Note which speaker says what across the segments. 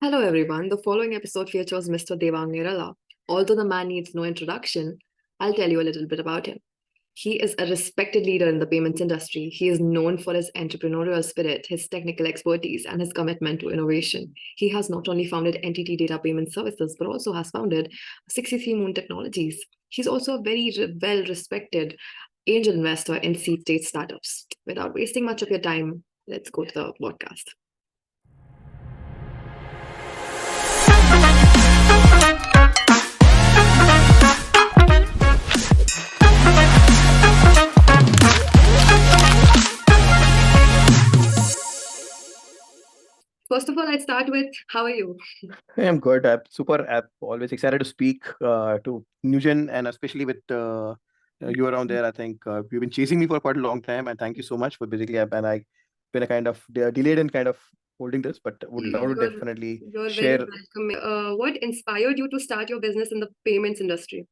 Speaker 1: Hello, everyone. The following episode features Mr. Dewang Neralla. Although the man needs no introduction, I'll tell you a little bit about him. He is a respected leader in the payments industry. He is known for his entrepreneurial spirit, his technical expertise, and his commitment to innovation. He has not only founded NTT DATA Payment Services, but also has founded 63 Moon Technologies. He's also a very well respected angel investor in seed stage startups. Without wasting much of your time, let's go to the podcast. First of all, I'd start with how are you?
Speaker 2: Hey, I'm good. I'm super. I'm always excited to speak to Nugent, and especially with you around there. I think you've been chasing me for quite a long time, and thank you so much for basically. And I been a kind of delayed in kind of holding this, but would love to definitely
Speaker 1: You're very
Speaker 2: share.
Speaker 1: welcome. What inspired you to start your business in the payments industry?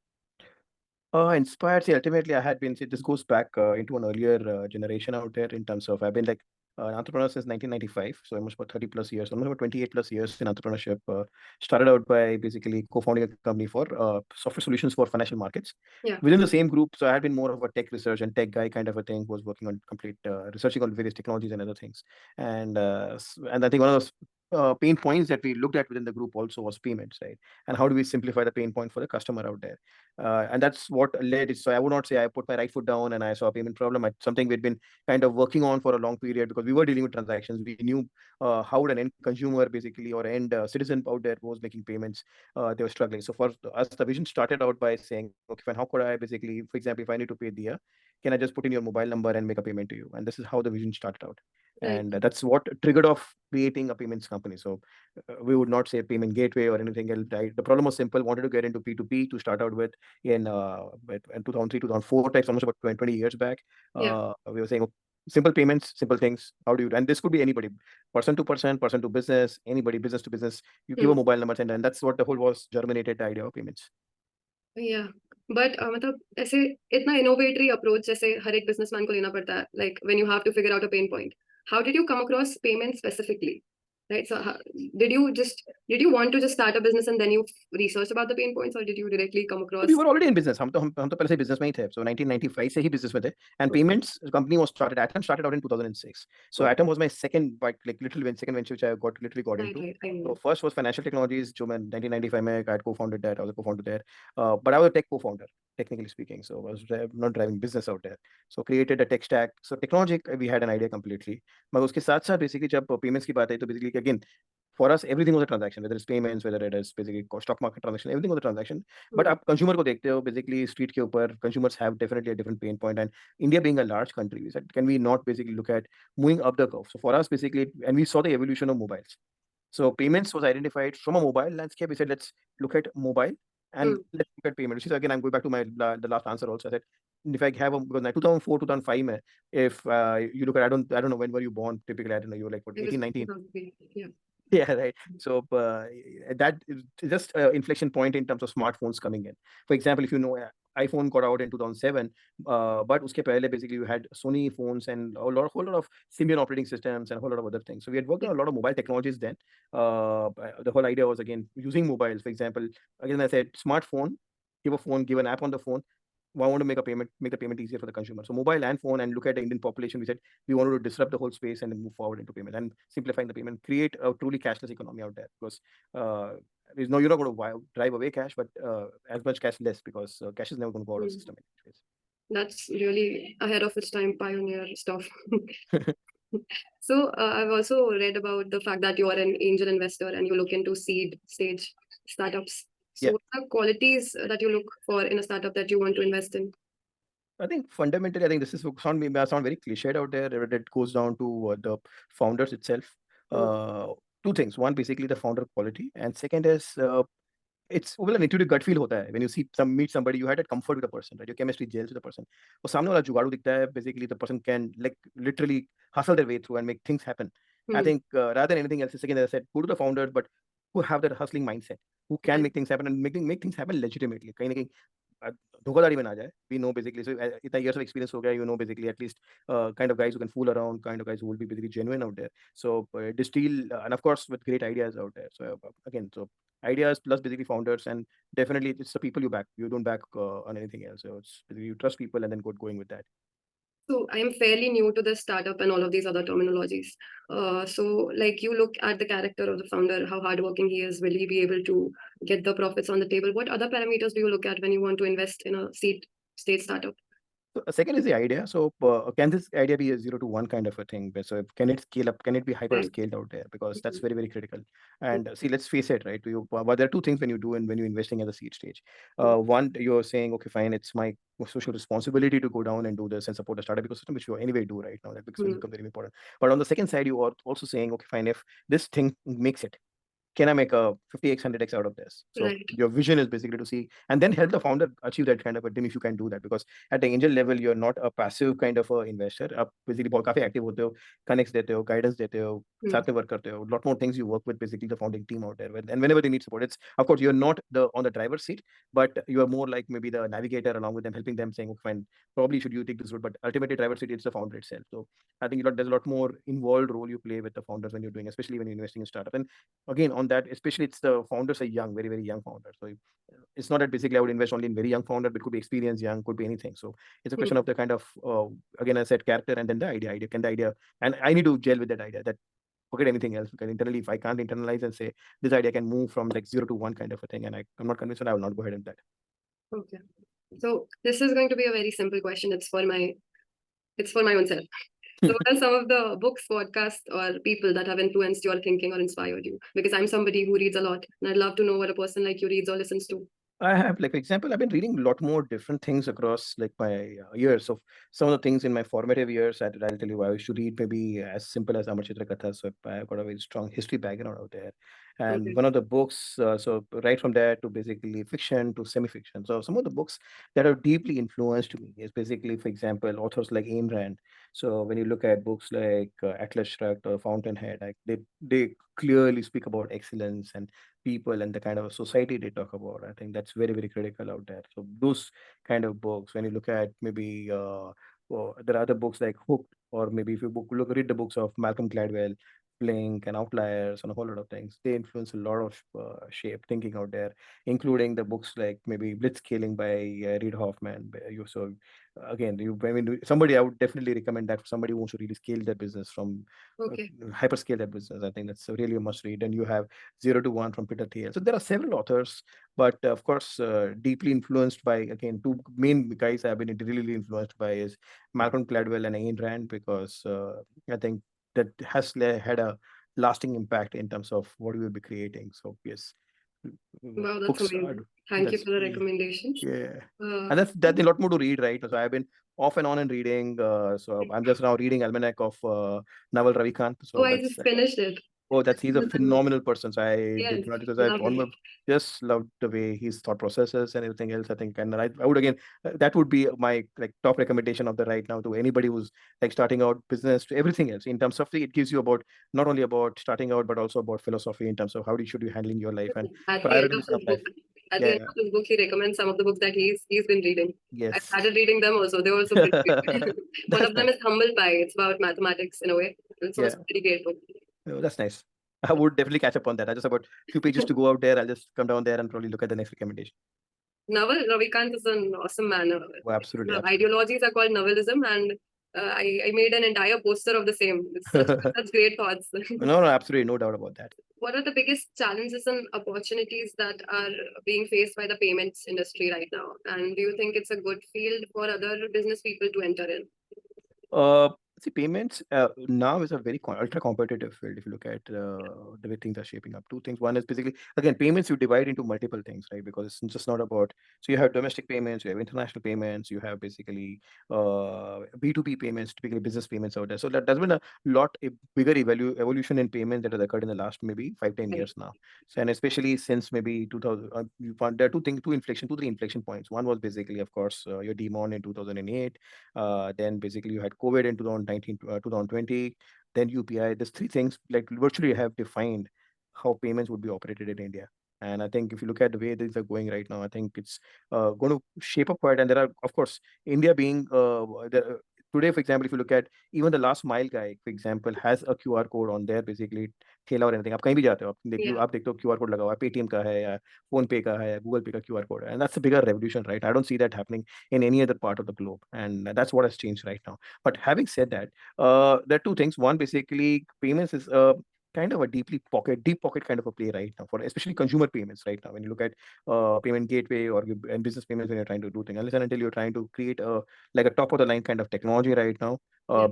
Speaker 2: Inspired. See, ultimately, I had been. See, this goes back into an earlier generation out there in terms of I've been like an entrepreneur since 1995, so almost about 30 plus years, almost about 28 plus years in entrepreneurship. Started out by basically co-founding a company for software solutions for financial markets.
Speaker 1: Yeah.
Speaker 2: Within the same group, so I had been more of a tech research and tech guy kind of a thing. Was working on complete researching on various technologies and other things, and I think one of those pain points that we looked at within the group also was payments, right? And how do we simplify the pain point for the customer out there? And that's what led it. So I would not say I put my right foot down and I saw a payment problem. It's something we'd been kind of working on for a long period because we were dealing with transactions. We knew how would an end consumer basically or end citizen out there who was making payments, they were struggling. So for us, the vision started out by saying, okay, fine, how could I basically, for example, if I need to pay Dia, can I just put in your mobile number and make a payment to you? And this is how the vision started out.
Speaker 1: Right.
Speaker 2: And that's what triggered off creating a payments company. So we would not say payment gateway or anything else. Right? The problem was simple. Wanted to get into P2P to start out with in 2003, 2004 types, almost about 20 years back. We were saying simple payments, simple things. How do you? And this could be anybody, person to business, anybody, business to business. You give a mobile number and that's what the whole was germinated the idea of payments.
Speaker 1: Yeah. But मतलब ऐसे इतना innovatory approach जैसे हर एक businessman को लेना पड़ता है, like when you have to figure out a pain point. How did you come across payments specifically? Right. So did you want to just start a business and then you researched about the pain points, or did you directly come across?
Speaker 2: We were already in business. हम तो पहले से business में ही थे. So 1995 से ही business में थे. And payments company was started. Atom started out in 2006. So Atom was my second, like second venture which I literally got into. So first was financial technologies. जो मैं 1995 में I had co-founded that. I was a co-founder there. But I was a tech co-founder, technically speaking. So I was not driving business out there. So created a tech stack. So technology we had an idea completely. मगर उसके साथ साथ basically जब payments की बात आई तो basically again for us, everything was a transaction, whether it's payments, whether it is basically stock market transaction, everything was a transaction. But आप consumer को देखते हो, basically street के ऊपर consumers have definitely a different pain point. And India being a large country, we said, can we not basically look at moving up the curve? So for us, basically, and we saw the evolution of mobiles. So payments was identified from a mobile landscape. We said, let's look at mobile and let's look at payment. Which is again, I'm going back to my the last answer also. I said, if I have because 2004, 2005, if you look at, I don't know when were you born? Typically, I don't know, you were like what, 18, 19.
Speaker 1: Yeah.
Speaker 2: Yeah, right. So that is just inflection point in terms of smartphones coming in. For example, if you know, iPhone got out in 2007, but uske pehle basically you had Sony phones and whole lot of Symbian operating systems and a whole lot of other things. So we had worked on a lot of mobile technologies then. The whole idea was again using mobiles. For example, again I said smartphone, give a phone, give an app on the phone. I want to make the payment easier for the consumer. So mobile and phone, and look at the Indian population. We said we wanted to disrupt the whole space and then move forward into payment and simplifying the payment, create a truly cashless economy out there. Because you're not going to drive away cash, but as much cash less because cash is never going to go out of the system.
Speaker 1: That's really ahead of its time, pioneer stuff. So I've also read about the fact that you are an angel investor and you look into seed stage startups. So what are qualities that you look for in a startup that you want to invest in?
Speaker 2: I think fundamentally, I think this is sound very cliched out there. It goes down to the founders itself. Two things. One, basically the founder quality, and second is it's an intuitive gut feel hota hai. When you meet somebody, you had that comfort with the person, right? Your chemistry gels with the person. और सामने वाला जुगाड़ू दिखता है, basically the person can like literally hustle their way through and make things happen. I think rather than anything else, again, as I said, go to the founders, but who have that hustling mindset, who can make things happen and make things happen legitimately. कहीं ना कहीं धोखाधड़ी में ना जाए. We know basically, so इतना years of experience हो गया, you know basically at least kind of guys who can fool around, kind of guys who will be basically genuine out there. So distill and of course with great ideas out there. So again, so ideas plus basically founders, and definitely it's the people you back. You don't back on anything else. So it's basically you trust people and then going with that.
Speaker 1: So I am fairly new to this startup and all of these other terminologies. So like you look at the character of the founder, how hardworking he is, will he be able to get the profits on the table? What other parameters do you look at when you want to invest in a seed stage startup?
Speaker 2: So second is the idea. So can this idea be a 0 to 1 kind of a thing? So can it scale up? Can it be hyper
Speaker 1: Right.
Speaker 2: scaled out there? Because that's
Speaker 1: Mhm.
Speaker 2: very, very critical. And see, let's face it, right? Well, there are two things when you do and when you're investing at the seed stage. One, you're saying, okay, fine, it's my social responsibility to go down and do this and support a startup ecosystem, which you anyway do right now. That becomes very important. But on the second side, you are also saying, okay, fine, if this thing makes it, can I make a 50x, 100x out of this? So
Speaker 1: Right.
Speaker 2: your vision is basically to see and then help the founder achieve that kind of a dream if you can do that. Because at the angel level, you're not a passive kind of a investor. आप basically बहुत काफी active होते हो, connects देते हो, guidance देते हो, साथ में work करते हो. A lot more things you work with basically the founding team out there. And whenever they need support, it's of course you're not on the driver's seat, but you are more like maybe the navigator along with them, helping them saying, okay, fine, probably should you take this route, but ultimately driver's seat is the founder itself. So I think there's a lot more involved role you play with the founders when you're doing, especially when you're investing in startup. And again, on that, especially it's the founders are young, very, very young founders. So it's not that basically I would invest only in very young founder, but it could be experienced young, could be anything. So it's a question of the kind of, again, I said character and then the idea, can the idea, and I need to gel with that idea that forget anything else, because internally, if I can't internalize and say this idea can move from like 0 to 1 kind of a thing, and I'm not convinced, and I will not go ahead with that.
Speaker 1: Okay. So this is going to be a very simple question. It's for my own self. So what are some of the books, podcasts, or people that have influenced your thinking or inspired you? Because I'm somebody who reads a lot, and I'd love to know what a person like you reads or listens to.
Speaker 2: I have, like, for example, I've been reading a lot more different things across like my years of some of the things in my formative years. I'll tell you, I used to read maybe as simple as Amar Chitra Katha. So I've got a very strong history background out there. And
Speaker 1: Okay.
Speaker 2: one of the books, so right from there to basically fiction to semi-fiction. So some of the books that have deeply influenced me is basically, for example, authors like Ayn Rand. So when you look at books like Atlas Shrugged or Fountainhead, like they clearly speak about excellence and people and the kind of society they talk about. I think that's very, very critical out there. So those kind of books, when you look at maybe there are other books like Hooked, or maybe if you read the books of Malcolm Gladwell, Blink and Outliers and a whole lot of things, they influence a lot of shape thinking out there, including the books like maybe Blitzscaling by Reid Hoffman. So again, I mean, somebody I would definitely recommend that for somebody who wants to really scale their business from
Speaker 1: Okay.
Speaker 2: hyperscale their business. I think that's really a must read. And you have 0 to 1 from Peter Thiel. So there are several authors, but of course, deeply influenced by, again, two main guys I've been really influenced by is Malcolm Gladwell and Ayn Rand, because I think that has had a lasting impact in terms of what we will be creating. So yes,
Speaker 1: Wow, that's
Speaker 2: books
Speaker 1: amazing.
Speaker 2: are,
Speaker 1: Thank you
Speaker 2: that's
Speaker 1: for the recommendations.
Speaker 2: yeah.
Speaker 1: Uh,
Speaker 2: And that's a lot more to read, right? So I've been off and on in reading. So I'm just now reading Almanac of Naval Ravikant.
Speaker 1: oh,
Speaker 2: So
Speaker 1: I
Speaker 2: that's
Speaker 1: just finished it.
Speaker 2: oh, he's a phenomenal person. So I
Speaker 1: Yes,
Speaker 2: did not, because I
Speaker 1: lovely.
Speaker 2: just loved the way his thought processes and everything else. I think, and I would again, that would be my like top recommendation of the right now to anybody who's like starting out business, to everything else in terms of it gives you about not only about starting out but also about philosophy in terms of how should you handling your life and
Speaker 1: At the end of
Speaker 2: prioritization
Speaker 1: his
Speaker 2: of
Speaker 1: book,
Speaker 2: life.
Speaker 1: at the
Speaker 2: Yeah,
Speaker 1: end
Speaker 2: yeah.
Speaker 1: of his book, he recommends some of the books that he's been reading. I
Speaker 2: Yes.
Speaker 1: started reading them also. They were also pretty great. One
Speaker 2: That's
Speaker 1: of them
Speaker 2: nice.
Speaker 1: is Humble Pie. It's about mathematics in a way. It's
Speaker 2: Yeah.
Speaker 1: also a pretty great book.
Speaker 2: Oh, that's nice. I would definitely catch up on that. I just about few pages to go out there. I'll just come down there and probably look at the next recommendation.
Speaker 1: Naval Ravikant is an awesome man.
Speaker 2: Oh, absolutely,
Speaker 1: The
Speaker 2: absolutely.
Speaker 1: ideologies are called Navelism, and I made an entire poster of the same. It's such great thoughts.
Speaker 2: No, no, absolutely, no doubt about that.
Speaker 1: What are the biggest challenges and opportunities that are being faced by the payments industry right now? And do you think it's a good field for other business people to enter in?
Speaker 2: Uh, See, payments now is a very ultra competitive field. If you look at the way things are shaping up, two things. One is basically, again, payments you divide into multiple things, right? Because it's just not about, so you have domestic payments, you have international payments, you have basically B2B payments, typically business payments out there. So there's been a bigger evolution in payments that has occurred in the last maybe 5-10 years now. So, and especially since maybe 2000, you found there are two, three inflection points. One was basically, of course, your demon in 2008. Then basically you had COVID in 2019, 2020, then UPI. These three things like virtually have defined how payments would be operated in India. And I think if you look at the way things are going right now, I think it's going to shape up quite. And there are, of course, India being today, for example, if you look at even the last mile guy, for example, has a QR code on there, basically ठेला or anything. आप कहीं भी जाते हो, आप देखते हो QR code लगा हुआ है, Paytm का है या फोन पे का है या Google Pay का QR code है. And that's a bigger revolution, right? I don't see that happening in any other part of the globe, and that's what has changed right now. But having said that, there are two things. One, basically, payments is kind of a deep pocket kind of a play right now for especially consumer payments right now. When you look at payment gateway and business payments, when you're trying to do things, unless and until you're trying to create a like a top of the line kind of technology right now,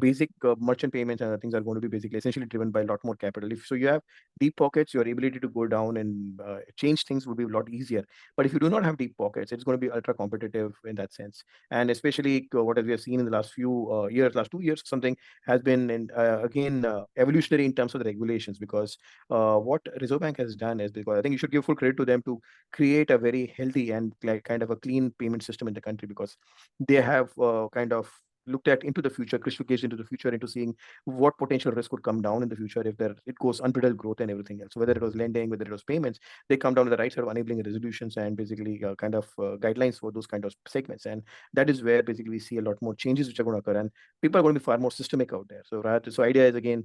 Speaker 2: basic merchant payments and other things are going to be basically essentially driven by a lot more capital. If so, you have deep pockets, your ability to go down and change things would be a lot easier. But if you do not have deep pockets, it's going to be ultra competitive in that sense. And especially what we have seen in the last few years, last 2 years, something has been again evolutionary in terms of the regulations, because what Reserve Bank has done is, because I think you should give full credit to them to create a very healthy and like kind of a clean payment system in the country, because they have kind of looked at into the future, crystal gaze into the future, into seeing what potential risk could come down in the future if it goes unbridled growth and everything else. So whether it was lending, whether it was payments, they come down to the right side of enabling resolutions and basically kind of guidelines for those kind of segments. And that is where basically we see a lot more changes which are going to occur, and people are going to be far more systemic out there. So idea is, again,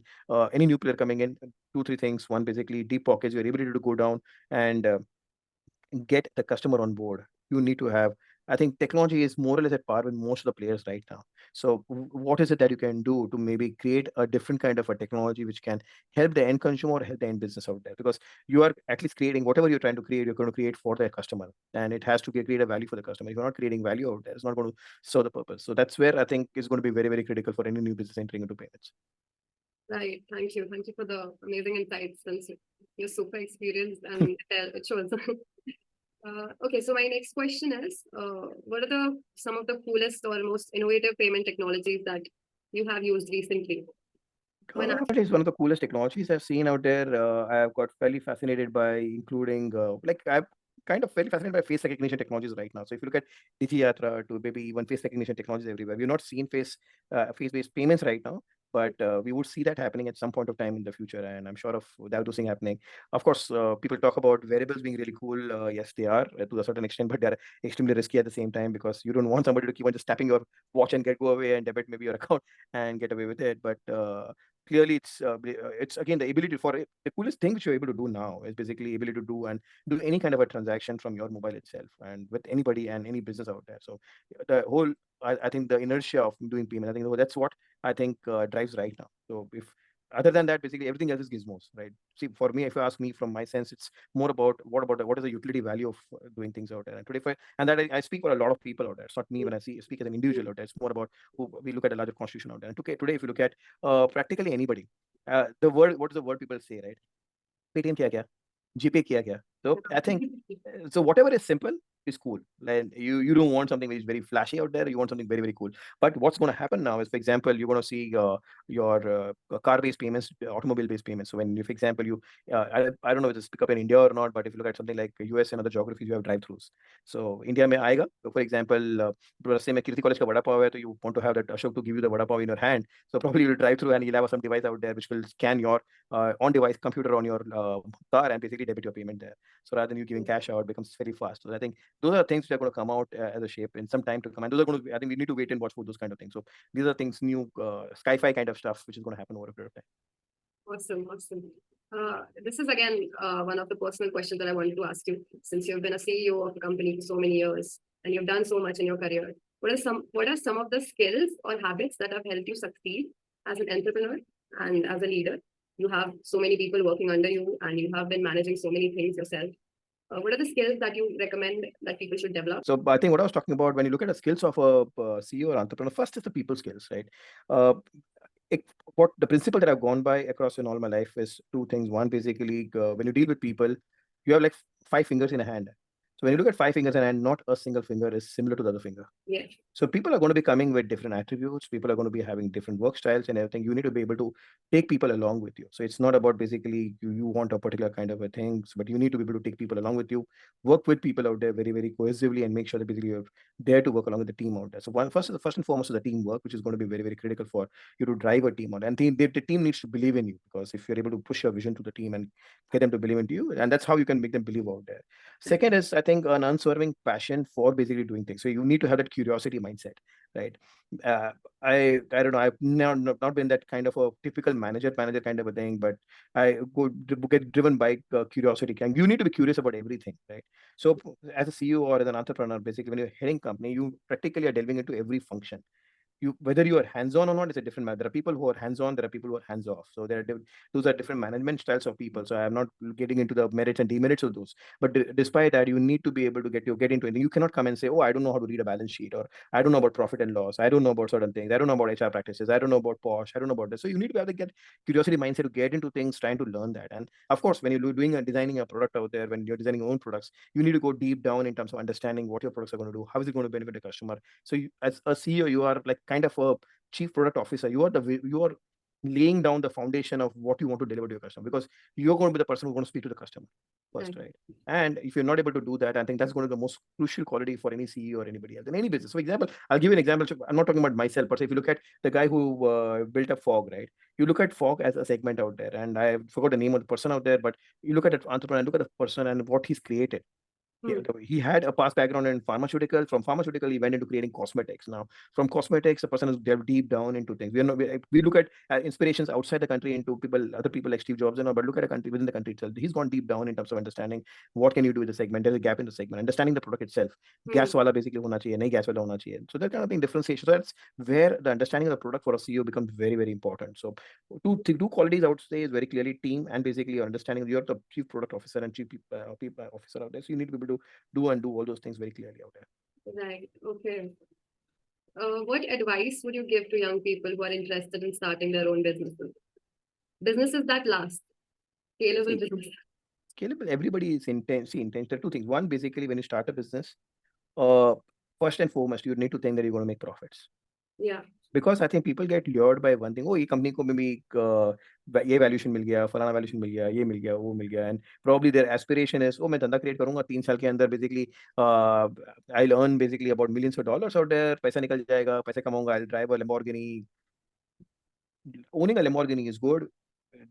Speaker 2: any new player coming in, two, three things. One, basically deep pockets, your ability to go down and get the customer on board. You need to have, I think technology is more or less at par with most of the players right now. So what is it that you can do to maybe create a different kind of a technology which can help the end consumer or help the end business out there? Because you are at least creating whatever you're trying to create, you're going to create for the customer, and it has to create a value for the customer. If you're not creating value out there, it's not going to serve the purpose. So that's where I think is going to be very, very critical for any new business entering into payments.
Speaker 1: Right. Thank you. Thank you for the amazing insights. Since you're super experienced and it shows. Okay, so my next question is, what are some of the coolest or most innovative payment technologies that you have used recently?
Speaker 2: It is one of the coolest technologies I've seen out there. I have got fairly fascinated by including, I've kind of fairly fascinated by face recognition technologies right now. So if you look at Digi to maybe even face recognition technologies everywhere, we've not seen face-based payments right now, but we would see that happening at some point of time in the future, and I'm sure of that those things happening. Of course, people talk about wearables being really cool. Yes, they are to a certain extent, but they're extremely risky at the same time, because you don't want somebody to keep on just tapping your watch and go away and debit maybe your account and get away with it. But clearly it's again the ability for it. The coolest thing which you're able to do now is basically ability to do any kind of a transaction from your mobile itself and with anybody and any business out there. So the whole I think the inertia of doing payment, I think that's what I think drives right now. So if other than that, basically everything else is gizmos, right? See, for me, if you ask me, from my sense, it's more about what is the utility value of doing things out there. And today, and that I speak for a lot of people out there. It's not me when I speak as an individual out there. It's more about who we look at a larger constitution out there. And today, if you look at practically anybody, what is the word people say, right? Paytm kiya kya? GPay kiya kya? So I think so whatever is simple is cool. Like you don't want something which is very flashy out there. You want something very, very cool. But what's going to happen now is, for example, you're going to see your car-based payments, automobile-based payments. So when, for example, I don't know if it's pick up in India or not, but if you look at something like US and other geographies, you have drive-throughs. So India mein aayega. So for example, say mein Kirti College ka vada pav hai, so you want to have that Ashok to give you the vada pav in your hand. So probably you'll drive through and you'll have some device out there which will scan your on-device computer on your car and basically debit your payment there. So rather than you giving cash out, becomes very fast. So I think those are things which are going to come out as a shape in some time to come. And those are going to be, I think we need to wait and watch for those kind of things. So these are things, new sci-fi kind of stuff, which is going to happen over a period of time.
Speaker 1: Awesome, awesome. This is again one of the personal questions that I wanted to ask you, since you've been a CEO of a company for so many years and you've done so much in your career. What are some of the skills or habits that have helped you succeed as an entrepreneur and as a leader? You have so many people working under you and you have been managing so many things yourself. What are the skills that you recommend that people should develop?
Speaker 2: So I think what I was talking about, when you look at the skills of a CEO or entrepreneur, first is the people skills, right? What the principle that I've gone by across in all my life is two things. One, basically, when you deal with people, you have like 5 fingers in a hand. So when you look at 5 fingers and not a single finger is similar to the other finger.
Speaker 1: Yes.
Speaker 2: So people are going to be coming with different attributes. People are going to be having different work styles and everything. You need to be able to take people along with you. So it's not about basically you want a particular kind of a thing, but you need to be able to take people along with you, work with people out there very, very cohesively, and make sure that basically you're there to work along with the team out there. So first and foremost is the teamwork, which is going to be very, very critical for you to drive a team out. And the team needs to believe in you, because if you're able to push your vision to the team and get them to believe into you, and that's how you can make them believe out there. Second is, I think, an unswerving passion for basically doing things. So you need to have that curiosity mindset, right? I don't know. I've not been that kind of a typical manager kind of a thing, but I get driven by curiosity. And you need to be curious about everything, right? So as a CEO or as an entrepreneur, basically, when you're heading company, you practically are delving into every function. Whether you are hands-on or not is a different matter. There are people who are hands-on, there are people who are hands-off. So those are different management styles of people. So I'm not getting into the merits and demerits of those. But despite that, you need to be able to get into anything. You cannot come and say, oh, I don't know how to read a balance sheet, or I don't know about profit and loss. I don't know about certain things. I don't know about HR practices. I don't know about POSH. I don't know about this. So you need to be able to get curiosity mindset to get into things, trying to learn that. And of course, when you're designing a product out there, when you're designing your own products, you need to go deep down in terms of understanding what your products are going to do. How is it going to benefit the customer? So as a CEO, you are like kind of a chief product officer. You are laying down the foundation of what you want to deliver to your customer, because you're going to be the person who's going to speak to the customer first, right? And if you're not able to do that, I think that's going to be the most crucial quality for any CEO or anybody else in any business. For example, I'll give you an example. I'm not talking about myself, but if you look at the guy who built up Fog, right? You look at Fog as a segment out there, and I forgot the name of the person out there, but you look at an entrepreneur and look at the person and what he's created. He had a past background in pharmaceutical. From pharmaceutical, he went into creating cosmetics. Now, from cosmetics, the person has delved deep down into things. We look at inspirations outside the country into other people like Steve Jobs, but look at a country within the country itself. He's gone deep down in terms of understanding what can you do with the segment. There's a gap in the segment, understanding the product itself. Gas wala basically hona chahiye, nahi gas wala hona chahiye. So that kind of thing, differentiation. So that's where the understanding of the product for a CEO becomes very, very important. So two qualities I would say is very clearly team, and basically your understanding. You're the chief product officer and chief people officer out there. So you need to be able to do all those things very clearly out there.
Speaker 1: Right. Okay. What advice would you give to young people who are interested in starting their own businesses? Businesses that last. Scalable business.
Speaker 2: Scalable, everybody is intense. There are two things. One, basically, when you start a business, first and foremost, you need to think that you're going to make profits.
Speaker 1: Yeah.
Speaker 2: Because I think people get lured by one thing. Oh, ये company को भी ये valuation मिल गया, फलाना valuation मिल गया, ये मिल गया, वो मिल गया, and probably their aspiration is, oh, मैं धंधा create करूँगा 3 साल के अंदर, basically I'll earn basically about millions of dollars out there, पैसा निकल जाएगा, पैसे कमाऊंगा, I'll drive a Lamborghini. Owning a Lamborghini is good.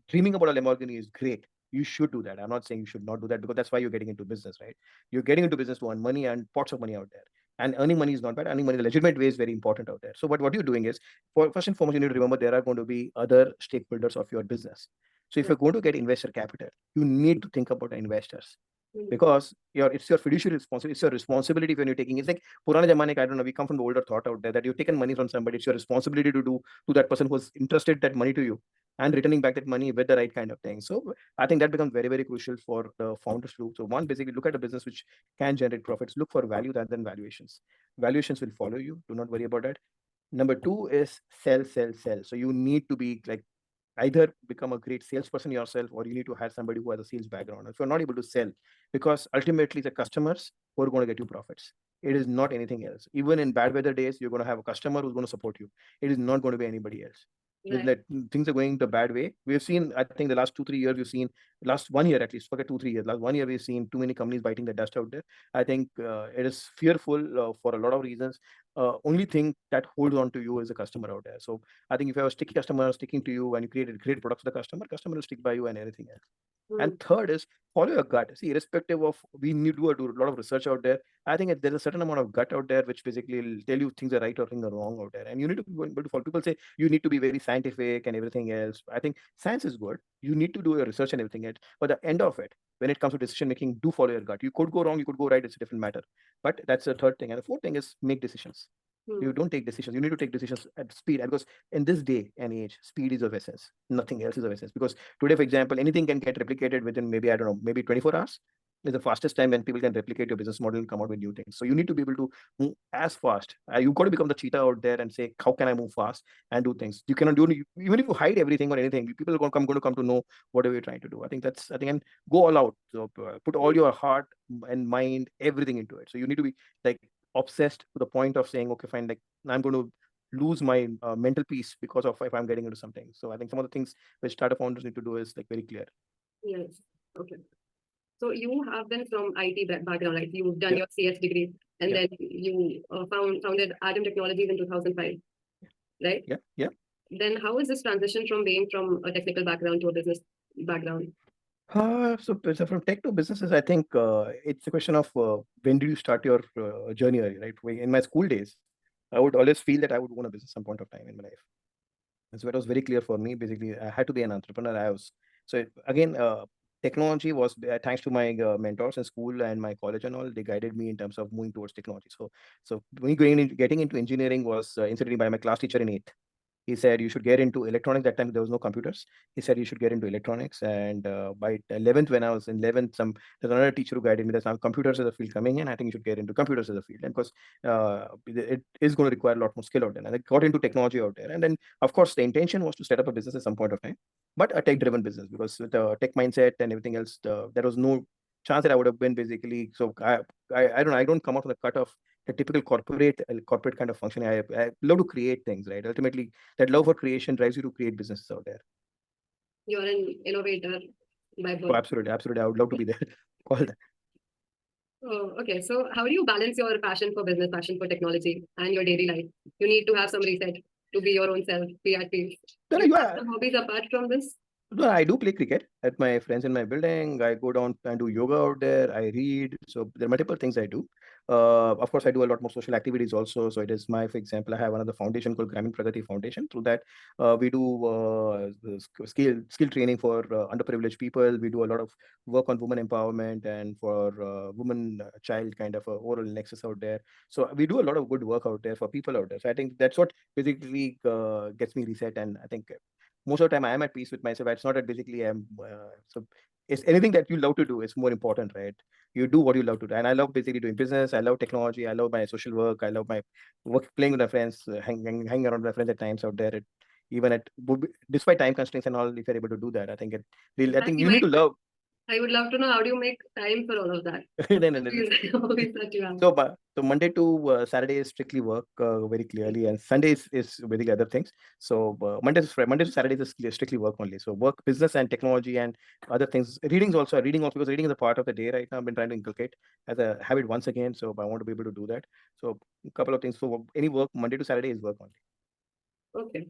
Speaker 2: Dreaming about a Lamborghini is great. You should do that. I'm not saying you should not do that, because that's why you're getting into business, right? You're getting into business to earn money, and pots of money out there. And earning money is not bad. Earning money in a legitimate way is very important out there. So what you're doing is, first and foremost, you need to remember there are going to be other stakeholders of your business. So if you're going to get investor capital, you need to think about the investors. Because it's your fiduciary responsibility. It's your responsibility when you're taking. It's like Purana Jamane, I don't know, we come from the older thought out there that you've taken money from somebody. It's your responsibility to do to that person who's entrusted that money to you, and returning back that money with the right kind of thing. So I think that becomes very, very crucial for the founders to do. So one, basically look at a business which can generate profits. Look for value rather than valuations. Valuations will follow you. Do not worry about that. Number two is sell. So you need to be like, either become a great salesperson yourself, or you need to hire somebody who has a sales background. If you're not able to sell, because ultimately the customers who are going to get you profits. It is not anything else. Even in bad weather days, you're going to have a customer who's going to support you. It is not going to be anybody else. Like things are going the bad way. We've seen, I think the last 2-3 years, we've seen, last 1 year at least, forget 2-3 years, last 1 year, we've seen too many companies biting the dust out there. I think it is fearful for a lot of reasons. Only thing that holds on to you is a customer out there. So I think if you have a sticky customer sticking to you and you create a great product for the customer will stick by you and everything else. And third is follow your gut. See, irrespective of, we need to do a lot of research out there. I think there's a certain amount of gut out there which basically will tell you things are right or things are wrong out there. And you need to be able to follow. People say you need to be very scientific and everything else. I think science is good. You need to do your research and everything else. But the end of it, when it comes to decision making, do follow your gut. You could go wrong, you could go right. It's a different matter. But that's the third thing. And the fourth thing is make decisions. You don't take decisions. You need to take decisions at speed, because in this day and age, speed is of essence. Nothing else is of essence. Because today, for example, anything can get replicated within maybe, I don't know, maybe 24 hours. is the fastest time when people can replicate your business model and come out with new things. So you need to be able to move as fast. You've got to become the cheetah out there and say, how can I move fast and do things? You cannot do, even if you hide everything or anything, people are going to come to know whatever you're trying to do. I think and go all out. So put all your heart and mind, everything into it. So you need to be like obsessed to the point of saying, okay, fine, like I'm going to lose my mental peace because of if I'm getting into something. So I think some of the things which startup founders need to do is like very clear.
Speaker 1: Yes. Okay. So you have been from IT background, right? You've done your CS degree, and then you founded Atom Technologies in 2005, right?
Speaker 2: Yeah.
Speaker 1: Then how is this transition from being from a technical background to a business background?
Speaker 2: So from tech to businesses, I think it's a question of when did you start your journey, right? In my school days, I would always feel that I would own a business at some point of time in my life. And so it was very clear for me. Basically, I had to be an entrepreneur. Again, technology was thanks to my mentors in school and my college and all. They guided me in terms of moving towards technology. So when getting into engineering was incidentally by my class teacher in 8th. He said you should get into electronics. That time there was no computers. He said you should get into electronics. And by 11th, when I was in 11th, there's another teacher who guided me. There's now computers as a field coming in. I think you should get into computers as a field, and because it is going to require a lot more skill out there. And I got into technology out there. And then, of course, the intention was to set up a business at some point of time, but a tech-driven business, because with the tech mindset and everything else, there was no chance that I would have been basically. So I don't come out of the cut of the typical corporate kind of function. I love to create things, right? Ultimately, that love for creation drives you to create businesses out there.
Speaker 1: You're an innovator by birth.
Speaker 2: Oh, absolutely. I would love to be there. All that.
Speaker 1: Oh, okay. So how do you balance your passion for business, passion for technology, and your daily life? You need to have some reset to be your own self, be at peace.
Speaker 2: No,
Speaker 1: Do you have some hobbies apart from this?
Speaker 2: No, I do play cricket at my friends in my building. I go down and do yoga out there. I read. So there are multiple things I do. Of course, I do a lot more social activities also. So it is for example, I have another foundation called Gramin Pragati Foundation. Through that, we do skill training for underprivileged people. We do a lot of work on women empowerment and for women child kind of oral nexus out there. So we do a lot of good work out there for people out there. So I think that's what basically gets me reset. And I think most of the time I am at peace with myself. It's not that basically I'm so it's anything that you love to do is more important, right? You do what you love to do. And I love basically doing business. I love technology. I love my social work. I love my work, playing with my friends, hanging around with my friends at times out there. Despite time constraints and all, if you're able to do that, I think I think you need to love.
Speaker 1: I would love to know, how do you make time for all of that?
Speaker 2: So Monday to Saturday is strictly work, very clearly, and Sunday is basically other things. So Monday to Saturday is strictly work only. So work, business, and technology, and other things. Reading also because reading is a part of the day right now. I've been trying to inculcate as a habit once again. So I want to be able to do that. So a couple of things. So any work Monday to Saturday is work only.
Speaker 1: Okay.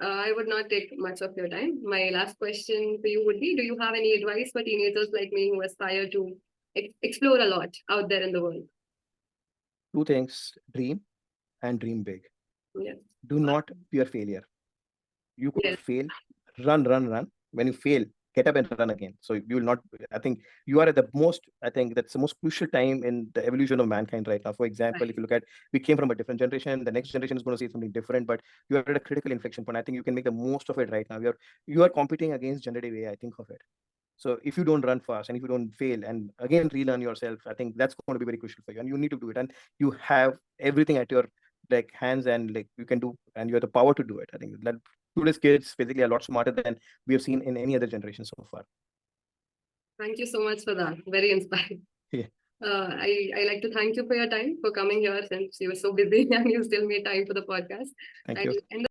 Speaker 1: I would not take much of your time. My last question to you would be, do you have any advice for teenagers like me who aspire to explore a lot out there in the world?
Speaker 2: Two things: dream and dream big.
Speaker 1: Yes.
Speaker 2: Do not fear failure. You could fail, run. When you fail, get up and run again. So you will not, I think you are at the most, I think that's the most crucial time in the evolution of mankind right now. For example, if you look at, we came from a different generation, the next generation is going to see something different, but you are at a critical inflection point. I think you can make the most of it right now. You are competing against generative AI, I think of it. So if you don't run fast and if you don't fail and again relearn yourself, I think that's going to be very crucial for you. And you need to do it. And you have everything at your hands, and you can do, and you have the power to do it. I think that today's kids basically a lot smarter than we have seen in any other generation so far.
Speaker 1: Thank you so much for that. Very inspiring.
Speaker 2: Yeah.
Speaker 1: I like to thank you for your time, for coming here, since you were so busy and you still made time for the podcast.
Speaker 2: Thank you.